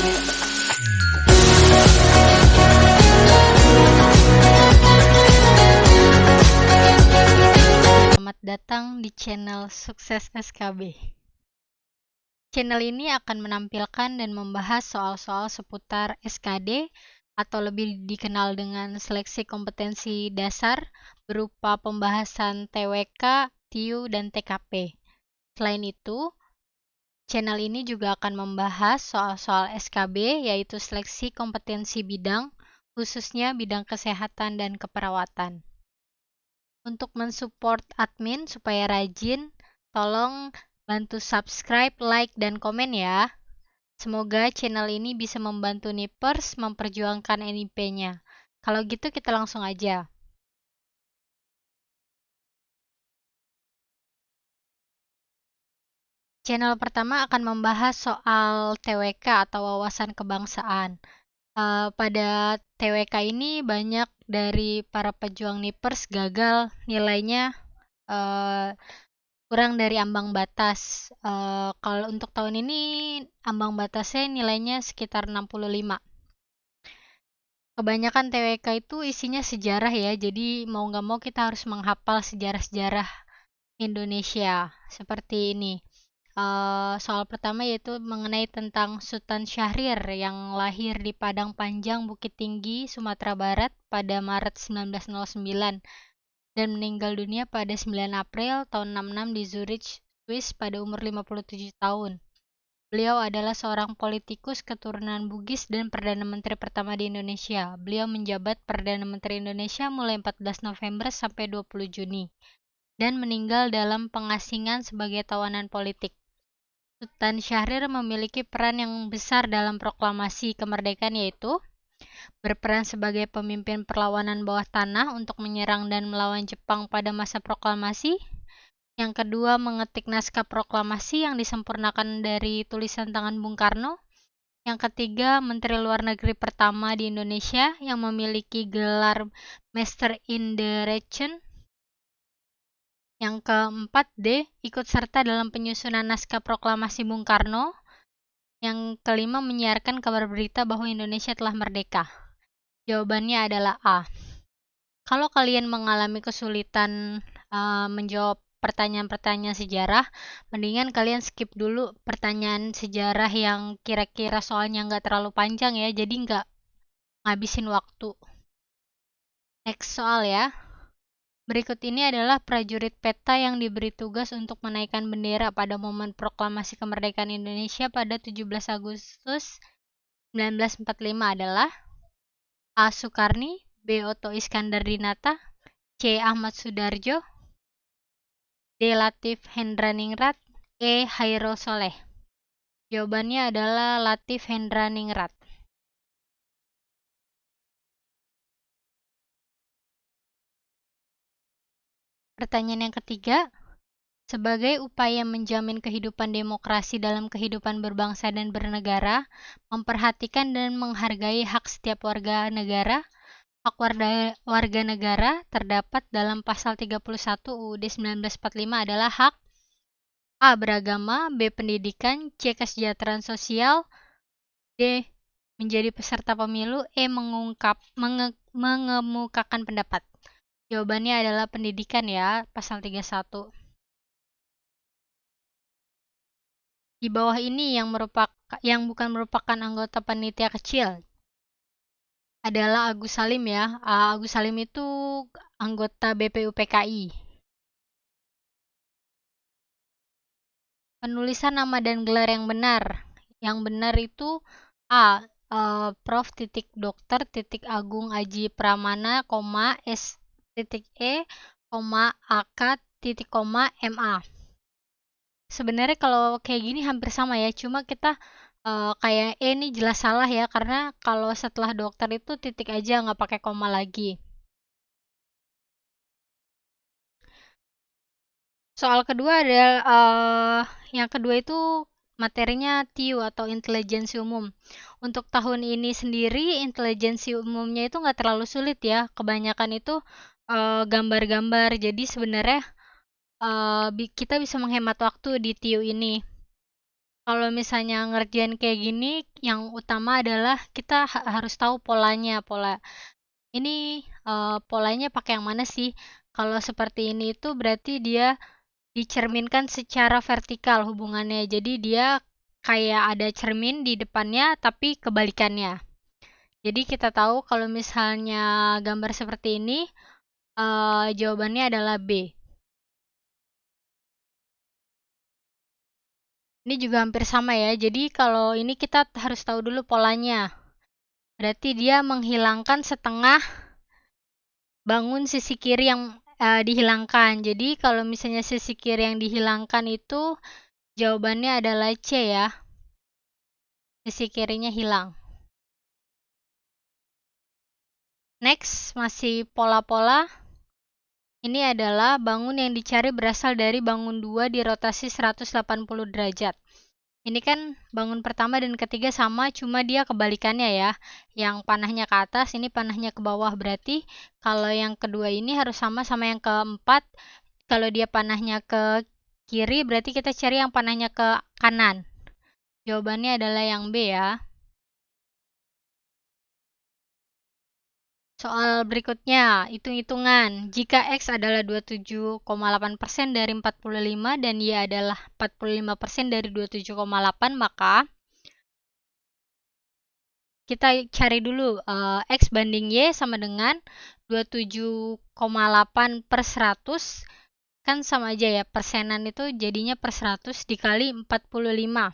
Selamat datang di channel Sukses SKB. Channel ini akan menampilkan dan membahas soal-soal seputar SKD atau lebih dikenal dengan seleksi kompetensi dasar berupa pembahasan TWK, TIU, dan TKP. Selain itu, channel ini juga akan membahas soal-soal SKB, yaitu seleksi kompetensi bidang, khususnya bidang kesehatan dan keperawatan. Untuk mensupport admin supaya rajin, tolong bantu subscribe, like, dan komen ya. Semoga channel ini bisa membantu Nipers memperjuangkan NIP-nya. Kalau gitu kita langsung aja. Channel pertama akan membahas soal TWK atau wawasan kebangsaan. Pada TWK ini banyak dari para pejuang Nipers gagal nilainya kurang dari ambang batas. Kalau untuk tahun ini ambang batasnya nilainya sekitar 65. Kebanyakan TWK itu isinya sejarah ya, jadi mau nggak mau kita harus menghafal sejarah-sejarah Indonesia. Seperti ini. Soal pertama yaitu mengenai tentang Sultan Syahrir yang lahir di Padang Panjang, Bukit Tinggi, Sumatera Barat pada Maret 1909 dan meninggal dunia pada 9 April tahun 66 di Zurich, Swiss pada umur 57 tahun. Beliau adalah seorang politikus keturunan Bugis dan Perdana Menteri pertama di Indonesia. Beliau menjabat Perdana Menteri Indonesia mulai 14 November sampai 20 Juni dan meninggal dalam pengasingan sebagai tawanan politik. Sultan Syahrir memiliki peran yang besar dalam proklamasi kemerdekaan, yaitu berperan sebagai pemimpin perlawanan bawah tanah untuk menyerang dan melawan Jepang pada masa proklamasi. Yang kedua, mengetik naskah proklamasi yang disempurnakan dari tulisan tangan Bung Karno. Yang ketiga, Menteri Luar Negeri pertama di Indonesia yang memiliki gelar Master in the Region. Yang keempat, D, ikut serta dalam penyusunan naskah proklamasi Bung Karno. Yang kelima, menyiarkan kabar berita bahwa Indonesia telah merdeka. Jawabannya adalah A. Kalau kalian mengalami kesulitan menjawab pertanyaan-pertanyaan sejarah, mendingan kalian skip dulu pertanyaan sejarah yang kira-kira soalnya nggak terlalu panjang ya, jadi nggak ngabisin waktu. Next soal ya. Berikut ini adalah prajurit peta yang diberi tugas untuk menaikkan bendera pada momen proklamasi kemerdekaan Indonesia pada 17 Agustus 1945 adalah A. Sukarni, B. Otto Iskandar Dinata, C. Ahmad Sudarjo, D. Latif Hendraningrat, E. Hairil Soleh. Jawabannya adalah Latif Hendraningrat. Pertanyaan yang ketiga, sebagai upaya menjamin kehidupan demokrasi dalam kehidupan berbangsa dan bernegara, memperhatikan dan menghargai hak setiap warga negara, hak warga negara terdapat dalam pasal 31 UUD 1945 adalah hak A. Beragama, B. Pendidikan, C. Kesejahteraan sosial, D. Menjadi peserta pemilu, E. Mengemukakan pendapat. Jawabannya adalah pendidikan ya, pasal 31. Di bawah ini yang bukan merupakan anggota panitia kecil adalah Agus Salim ya. Agus Salim itu anggota BPUPKI. Penulisan nama dan gelar yang benar. Yang benar itu A. Prof. Dr. Agung Aji Pramana, S. E, AK, MA. Sebenarnya kalau kayak gini hampir sama ya, cuma kita kayak ini jelas salah ya, karena kalau setelah dokter itu titik aja nggak pakai koma lagi. Soal kedua adalah yang kedua itu materinya TIU atau intelijensi umum. Untuk tahun ini sendiri intelijensi umumnya itu nggak terlalu sulit ya. Kebanyakan itu gambar-gambar. Jadi sebenarnya kita bisa menghemat waktu di TIU ini. Kalau misalnya ngerjain kayak gini, yang utama adalah kita harus tahu polanya. Ini polanya pakai yang mana sih? Kalau seperti ini itu berarti dia dicerminkan secara vertikal hubungannya. Jadi dia kayak ada cermin di depannya tapi kebalikannya. Jadi kita tahu kalau misalnya gambar seperti ini, jawabannya adalah B. Ini juga hampir sama ya. Jadi kalau ini kita harus tahu dulu polanya. Berarti dia menghilangkan setengah bangun sisi kiri yang dihilangkan. Jadi kalau misalnya sisi kiri yang dihilangkan itu jawabannya adalah C ya. Sisi kirinya hilang. Next, masih pola-pola. Ini adalah bangun yang dicari berasal dari bangun 2 di rotasi 180 derajat. Ini kan bangun pertama dan ketiga sama, cuma dia kebalikannya ya. Yang panahnya ke atas, ini panahnya ke bawah. Berarti kalau yang kedua ini harus sama sama yang keempat. Kalau dia panahnya ke kiri, berarti kita cari yang panahnya ke kanan. Jawabannya adalah yang B ya. Soal berikutnya, hitung-hitungan. Jika X adalah 27,8% dari 45 dan Y adalah 45% dari 27,8, maka kita cari dulu X banding Y sama dengan 27,8 per 100. Kan sama aja ya, persenan itu jadinya per 100 dikali 45.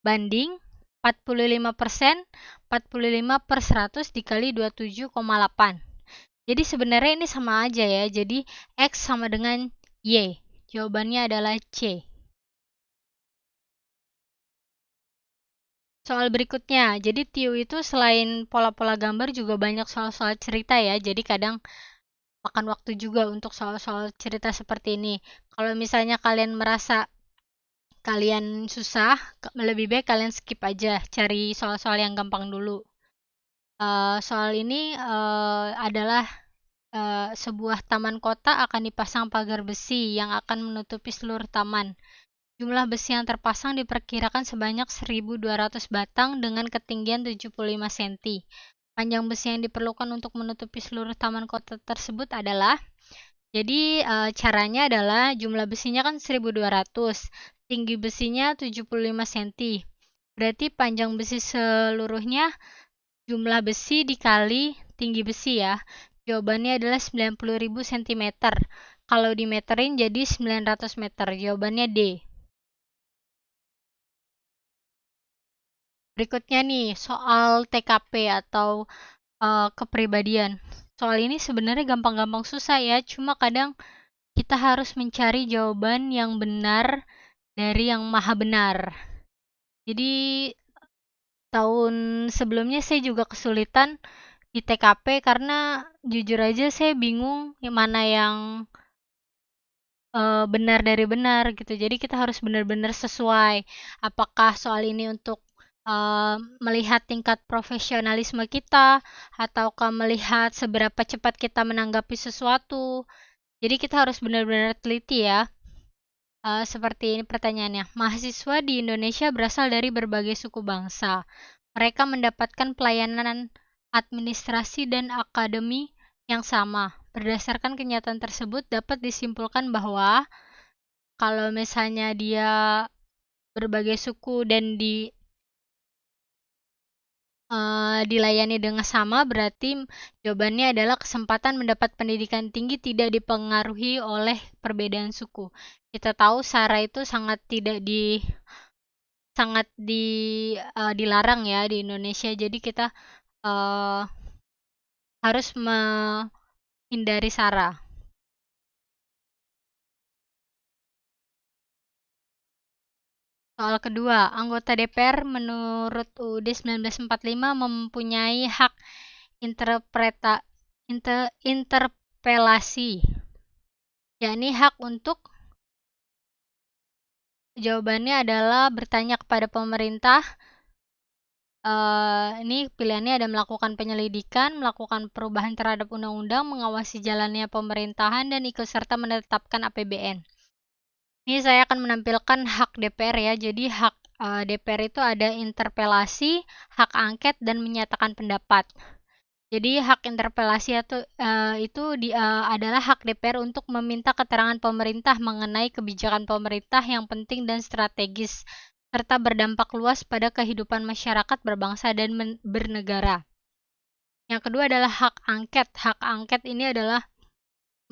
Banding 45%, 45 per 100 dikali 27,8. Jadi sebenarnya ini sama aja ya. Jadi X sama dengan Y. Jawabannya adalah C. Soal berikutnya. Jadi TIU itu selain pola-pola gambar juga banyak soal-soal cerita ya. Jadi kadang makan waktu juga untuk soal-soal cerita seperti ini. Kalau misalnya kalian merasa kalian susah, lebih baik kalian skip aja. Cari soal-soal yang gampang dulu. Soal ini adalah sebuah taman kota akan dipasang pagar besi yang akan menutupi seluruh taman. Jumlah besi yang terpasang diperkirakan sebanyak 1.200 batang dengan ketinggian 75 cm. Panjang besi yang diperlukan untuk menutupi seluruh taman kota tersebut adalah, jadi caranya adalah jumlah besinya kan 1.200, tinggi besinya 75 cm. Berarti panjang besi seluruhnya jumlah besi dikali tinggi besi ya. Jawabannya adalah 90.000 cm. Kalau dimeterin jadi 900 meter. Jawabannya D. Berikutnya nih, soal TKP atau kepribadian. Soal ini sebenarnya gampang-gampang susah ya, cuma kadang kita harus mencari jawaban yang benar dari yang maha benar. Jadi tahun sebelumnya saya juga kesulitan di TKP karena jujur aja saya bingung mana yang benar dari benar gitu. Jadi kita harus benar-benar sesuai. Apakah soal ini untuk melihat tingkat profesionalisme kita, ataukah melihat seberapa cepat kita menanggapi sesuatu. Jadi kita harus benar-benar teliti ya. Seperti ini pertanyaannya. Mahasiswa di Indonesia berasal dari berbagai suku bangsa. Mereka mendapatkan pelayanan administrasi dan akademi yang sama. Berdasarkan kenyataan tersebut dapat disimpulkan bahwa kalau misalnya dia berbagai suku dan dilayani dengan sama, berarti jawabannya adalah kesempatan mendapat pendidikan tinggi tidak dipengaruhi oleh perbedaan suku. Kita tahu SARA itu sangat dilarang ya di Indonesia. Jadi kita harus menghindari SARA. Soal kedua, anggota DPR menurut UUD 1945 mempunyai hak interpelasi, yakni hak untuk, jawabannya adalah bertanya kepada pemerintah. Ini pilihannya ada melakukan penyelidikan, melakukan perubahan terhadap undang-undang, mengawasi jalannya pemerintahan, dan ikut serta menetapkan APBN. Ini saya akan menampilkan hak DPR ya. Jadi hak DPR itu ada interpelasi, hak angket, dan menyatakan pendapat. Jadi hak interpelasi adalah hak DPR untuk meminta keterangan pemerintah mengenai kebijakan pemerintah yang penting dan strategis, serta berdampak luas pada kehidupan masyarakat berbangsa dan bernegara. Yang kedua adalah hak angket. Hak angket ini adalah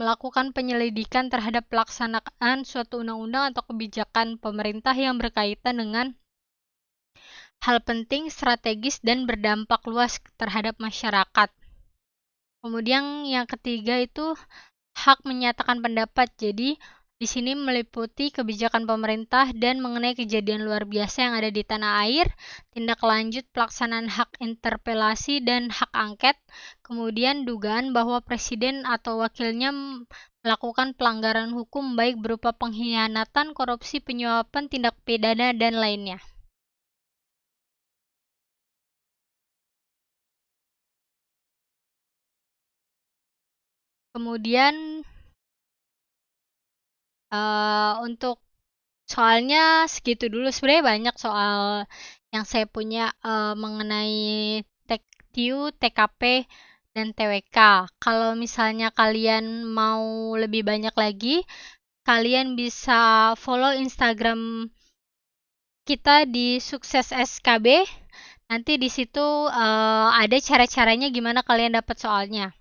melakukan penyelidikan terhadap pelaksanaan suatu undang-undang atau kebijakan pemerintah yang berkaitan dengan hal penting, strategis, dan berdampak luas terhadap masyarakat. Kemudian yang ketiga itu hak menyatakan pendapat. Jadi di sini meliputi kebijakan pemerintah dan mengenai kejadian luar biasa yang ada di tanah air, tindak lanjut pelaksanaan hak interpelasi dan hak angket, kemudian dugaan bahwa presiden atau wakilnya melakukan pelanggaran hukum baik berupa pengkhianatan, korupsi, penyuapan, tindak pidana, dan lainnya. Kemudian untuk soalnya segitu dulu. Sebenarnya banyak soal yang saya punya mengenai TEKTIU, TKP, dan TWK. Kalau misalnya kalian mau lebih banyak lagi, kalian bisa follow Instagram kita di Sukses SKB. Nanti di situ ada cara-caranya gimana kalian dapat soalnya.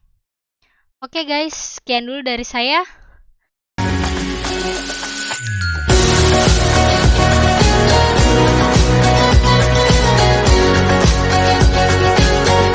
Oke guys, sekian dulu dari saya.